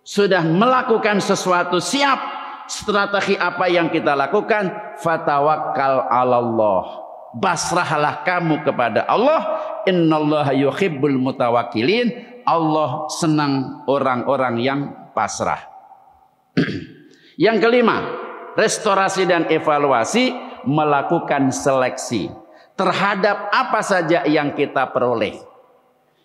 sudah melakukan sesuatu, siap strategi apa yang kita lakukan, fatawakkal 'alallah, pasrahlah kamu kepada Allah. Innallaha yuhibbul mutawakkilin, Allah senang orang-orang yang pasrah. Yang kelima, restorasi dan evaluasi, melakukan seleksi terhadap apa saja yang kita peroleh.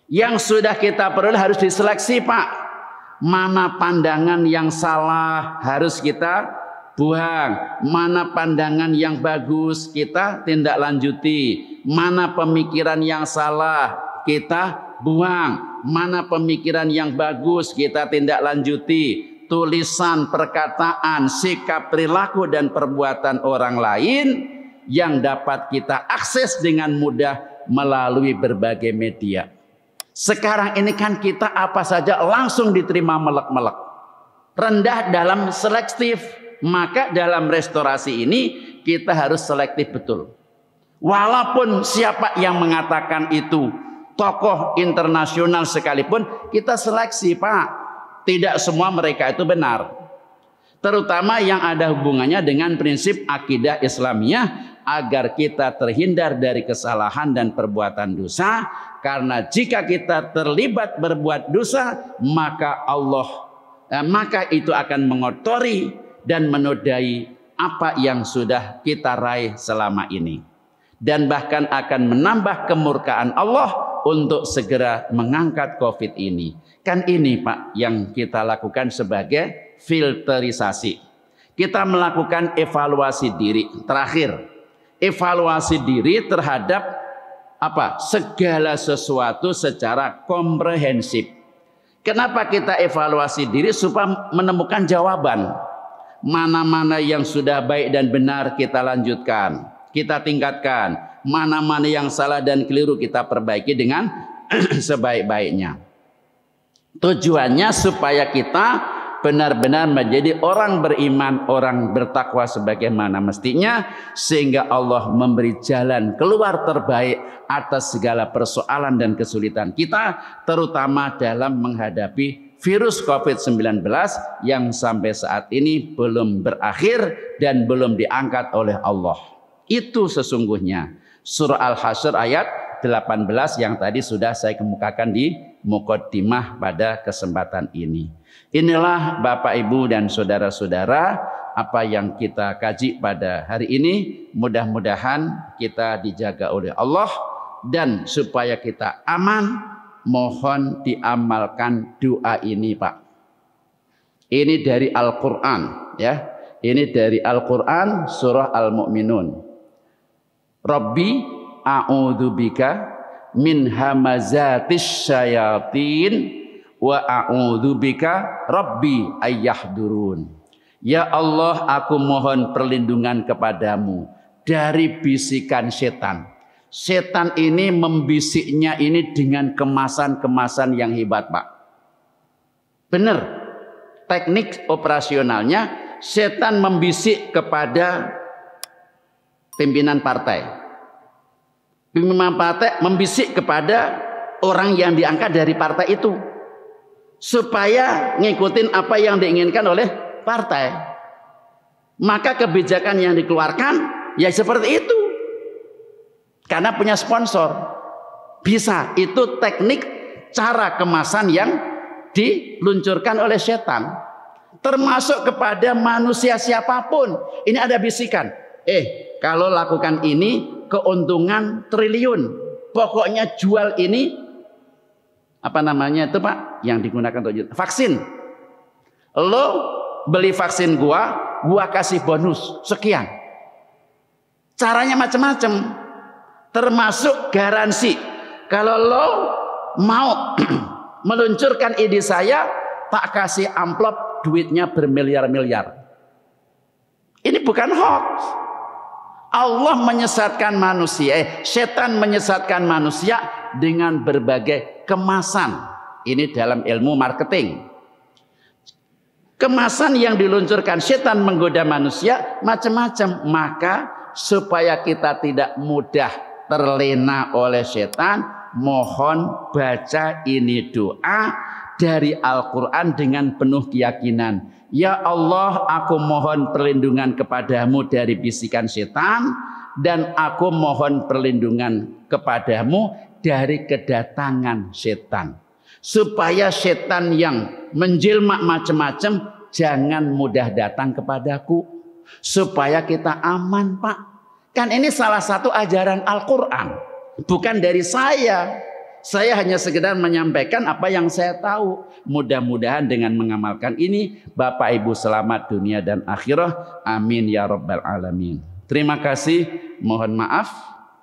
Yang sudah kita peroleh harus diseleksi, Pak. Mana pandangan yang salah harus kita buang, mana pandangan yang bagus kita tindak lanjuti, mana pemikiran yang salah kita buang, mana pemikiran yang bagus kita tindak lanjuti. Tulisan, perkataan, sikap, perilaku, dan perbuatan orang lain yang dapat kita akses dengan mudah melalui berbagai media. Sekarang ini kan kita apa saja langsung diterima melek-melek. Rendah dalam selektif. Maka dalam restorasi ini kita harus selektif betul. Walaupun siapa yang mengatakan itu tokoh internasional sekalipun, kita seleksi, Pak. Tidak semua mereka itu benar. Terutama yang ada hubungannya dengan prinsip akidah Islamiyah, agar kita terhindar dari kesalahan dan perbuatan dosa. Karena jika kita terlibat berbuat dosa, maka maka itu akan mengotori dan menodai apa yang sudah kita raih selama ini. Dan bahkan akan menambah kemurkaan Allah untuk segera mengangkat COVID ini. Kan ini, Pak, yang kita lakukan sebagai filterisasi. Kita melakukan evaluasi diri. Terakhir, evaluasi diri terhadap segala sesuatu secara komprehensif. Kenapa kita evaluasi diri? Supaya menemukan jawaban. Mana-mana yang sudah baik dan benar kita lanjutkan, kita tingkatkan. Mana-mana yang salah dan keliru kita perbaiki dengan sebaik-baiknya. Tujuannya supaya kita benar-benar menjadi orang beriman, orang bertakwa sebagaimana mestinya, sehingga Allah memberi jalan keluar terbaik atas segala persoalan dan kesulitan kita, terutama dalam menghadapi virus COVID-19 yang sampai saat ini belum berakhir dan belum diangkat oleh Allah. Itu sesungguhnya surah Al-Hasyr ayat 18 yang tadi sudah saya kemukakan di muqaddimah pada kesempatan ini. Inilah Bapak, Ibu, dan saudara-saudara apa yang kita kaji pada hari ini. Mudah-mudahan kita dijaga oleh Allah, dan supaya kita aman, mohon diamalkan doa ini, Pak. Ini dari Al-Qur'an ya. Ini dari Al-Qur'an surah Al-Mu'minun. Rabbi a'udzubika min hamazatis syayatin wa a'udzubika rabbi ayyahdurun. Ya Allah, aku mohon perlindungan kepadamu dari bisikan setan. Setan ini membisiknya ini dengan kemasan-kemasan yang hebat, Pak. Benar. Teknik operasionalnya, setan membisik kepada pimpinan partai. Pimpinan partai membisik kepada orang yang diangkat dari partai itu supaya ngikutin apa yang diinginkan oleh partai. Maka kebijakan yang dikeluarkan ya seperti itu. Karena punya sponsor. Bisa, itu teknik cara kemasan yang diluncurkan oleh setan. Termasuk kepada manusia siapapun. Ini ada bisikan. Kalau lakukan ini keuntungan triliun. Pokoknya jual ini, apa namanya itu Pak? Yang digunakan untuk vaksin. Lo beli vaksin gua kasih bonus sekian. Caranya macam-macam. Termasuk garansi. Kalau lo mau meluncurkan ide saya, tak kasih amplop duitnya bermiliar-miliar. Ini bukan hoax. Allah menyesatkan manusia, setan menyesatkan manusia dengan berbagai kemasan. Ini dalam ilmu marketing. Kemasan yang diluncurkan setan menggoda manusia macam-macam. Maka supaya kita tidak mudah terlena oleh setan, mohon baca ini doa dari Al-Quran dengan penuh keyakinan. Ya Allah, aku mohon perlindungan kepadamu dari bisikan setan, dan aku mohon perlindungan kepadamu dari kedatangan setan. Supaya setan yang menjelma macam-macam jangan mudah datang kepadaku. Supaya kita aman, Pak. Kan ini salah satu ajaran Al-Quran. Bukan dari saya. Saya hanya sekedar menyampaikan apa yang saya tahu. Mudah-mudahan dengan mengamalkan ini, Bapak Ibu selamat dunia dan akhirah. Amin ya rabbal alamin. Terima kasih. Mohon maaf.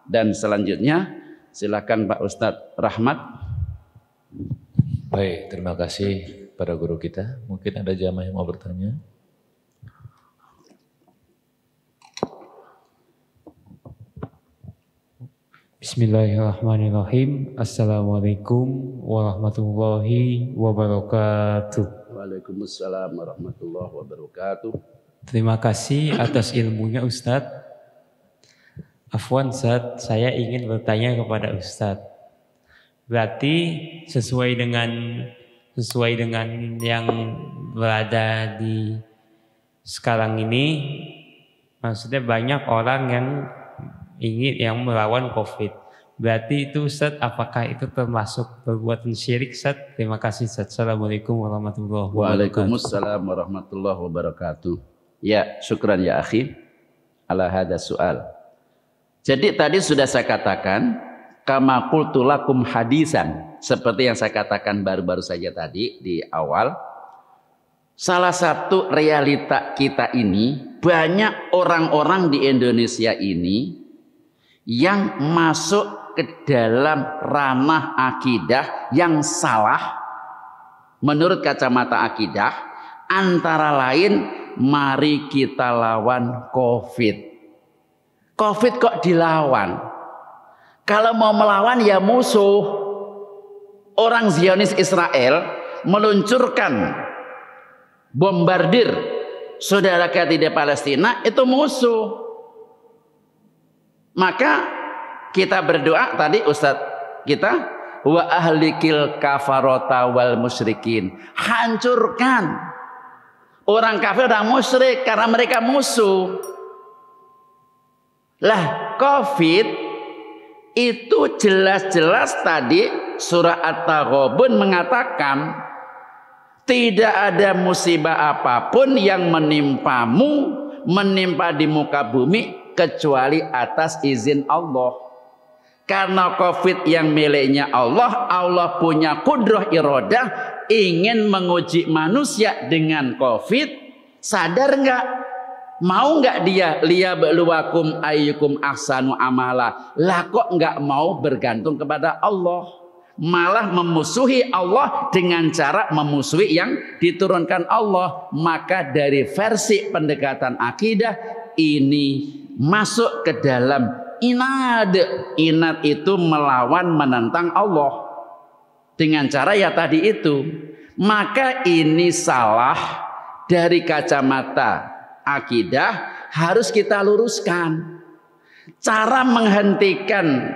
Dan selanjutnya silakan Pak Ustadz Rahmat. Baik, terima kasih pada guru kita. Mungkin ada jamaah yang mau bertanya. Bismillahirrahmanirrahim. Assalamualaikum warahmatullahi wabarakatuh. Waalaikumsalam warahmatullahi wabarakatuh. Terima kasih atas ilmunya Ustadz. Afwan Ustadz, saya ingin bertanya kepada Ustadz. Berarti sesuai dengan yang berada di sekarang ini, maksudnya banyak orang yang melawan COVID. Berarti itu Ustadz, apakah itu termasuk perbuatan syirik Ustadz? Terima kasih Ustadz. Assalamualaikum warahmatullahi wabarakatuh. Waalaikumsalam warahmatullahi wabarakatuh. Ya, syukran ya akhi ala hadha soal. Jadi tadi sudah saya katakan, kama qultu lakum hadisan, seperti yang saya katakan baru-baru saja tadi di awal. Salah satu realita kita ini, banyak orang-orang di Indonesia ini yang masuk ke dalam ranah akidah yang salah menurut kacamata akidah, antara lain mari kita lawan COVID. COVID kok dilawan? Kalau mau melawan ya musuh. Orang Zionis Israel meluncurkan bombardir saudara kita di Palestina, itu musuh. Maka kita berdoa tadi Ustadz kita, wa ahlikil kafarota wal musyrikin. Hancurkan orang kafir dan musyrik karena mereka musuh. Lah COVID itu jelas-jelas tadi surah At-Taghabun mengatakan tidak ada musibah apapun yang menimpa di muka bumi kecuali atas izin Allah. Karena COVID yang miliknya Allah, Allah punya kudrah iradah ingin menguji manusia dengan COVID. Sadar nggak? Mau nggak dia liyabluwakum ayyukum ahsanu amala? Lah kok nggak mau bergantung kepada Allah, malah memusuhi Allah dengan cara memusuhi yang diturunkan Allah. Maka dari versi pendekatan akidah ini masuk ke dalam inad. Inad itu melawan, menentang Allah dengan cara ya tadi itu. Maka ini salah dari kacamata akidah, harus kita luruskan. Cara menghentikan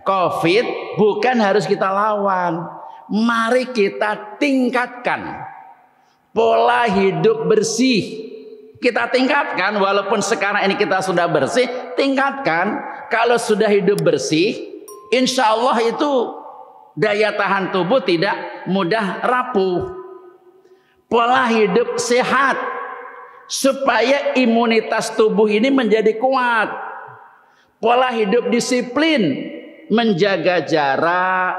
COVID bukan harus kita lawan. Mari kita tingkatkan pola hidup bersih. Kita tingkatkan, walaupun sekarang ini kita sudah bersih, tingkatkan. Kalau sudah hidup bersih, insya Allah itu daya tahan tubuh tidak mudah rapuh. Pola hidup sehat supaya imunitas tubuh ini menjadi kuat. Pola hidup disiplin, menjaga jarak,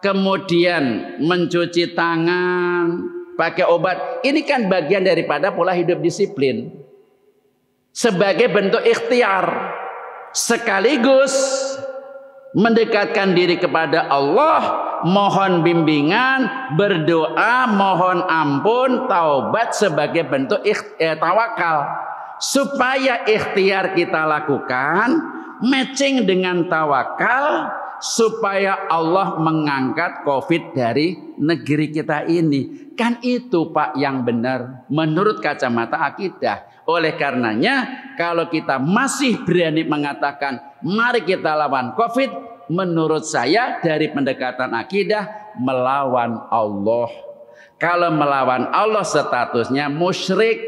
kemudian mencuci tangan, pakai obat. Ini kan bagian daripada pola hidup disiplin sebagai bentuk ikhtiar, sekaligus mendekatkan diri kepada Allah, mohon bimbingan, berdoa, mohon ampun, taubat sebagai bentuk tawakal. Supaya ikhtiar kita lakukan matching dengan tawakal, supaya Allah mengangkat COVID dari negeri kita ini. Kan itu Pak yang benar menurut kacamata akidah. Oleh karenanya kalau kita masih berani mengatakan mari kita lawan COVID, menurut saya dari pendekatan akidah melawan Allah. Kalau melawan Allah statusnya musyrik,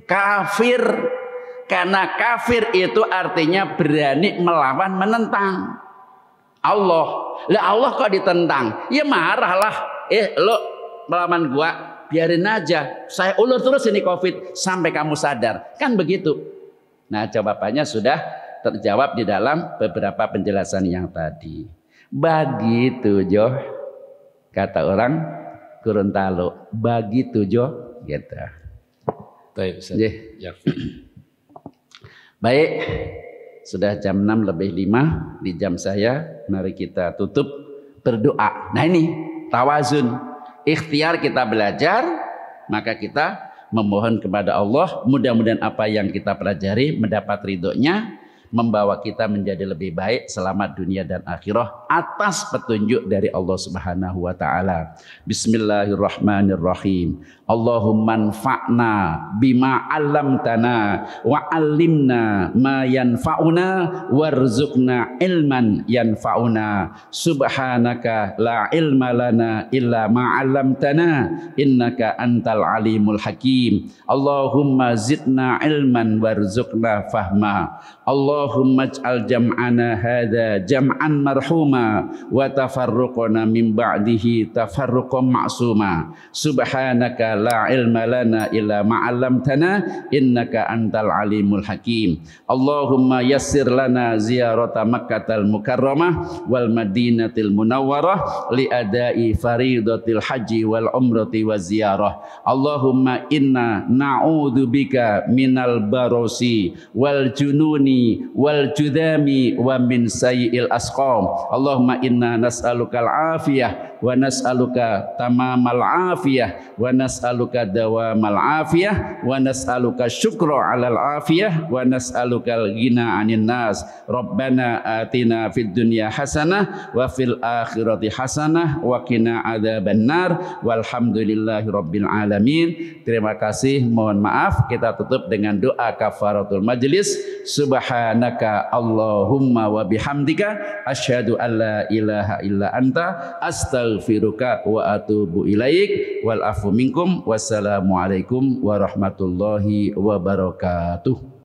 kafir. Karena kafir itu artinya berani melawan, menentang Allah. Lah Allah kok ditentang? Ya marahlah. Lo melawan gua, biarin aja. Saya ulur terus ini COVID sampai kamu sadar. Kan begitu. Nah, jawabannya sudah terjawab di dalam beberapa penjelasan yang tadi. Begitu Jo, kata orang Gorontalo. Begitu Jo, gitu. Baik, Ustaz. Baik, sudah jam 6:05 di jam saya. Mari kita tutup berdoa. Nah ini tawazun, ikhtiar kita belajar, maka kita memohon kepada Allah. Mudah-mudahan apa yang kita pelajari mendapat ridhonya, membawa kita menjadi lebih baik selamat dunia dan akhirah atas petunjuk dari Allah Subhanahu wa taala. Bismillahirrahmanirrahim. Allahumma anfa'na bima 'allamtana wa 'allimna ma yanfa'una warzuqna ilman yanfa'una. Subhanaka la ilma lana illa ma 'allamtana innaka antal alimul hakim. Allahumma zidna ilman warzuqna fahma. Allahumma ij'al jam'ana hadza jam'an marhuma wa tafarruqana min ba'dihi tafarruqan ma'suma. Subhanaka la ilma lana illa ma 'allamtana innaka antal alimul hakim. Allahumma yassir lana ziyarata Makkahal Mukarramah wal Madinatil Munawwarah li adai faridatil haji wal umrati wa ziyarah. Allahumma inna na'udzubika minal barosi wal jununi wal judami wa min sayyi'il asqam. Allahumma inna nas'alukal afiyah wa nas'aluka tamamal afiyah wa nas'aluka dawamal afiyah wa nas'aluka syukra 'alal afiyah wa nas'alukal ghina 'anin nas. Rabbana atina fid dunya hasanah wa fil akhirati hasanah wa qina adzabannar. Walhamdulillahi rabbil alamin. Terima kasih, mohon maaf. Kita tutup dengan doa kafaratul majlis. Subhanaka Allahumma wa bihamdika asyhadu an la ilaha illa anta astaghfiruka wa atubu ilaik. Wal afu minkum. Wassalamualaikum warahmatullahi wabarakatuh.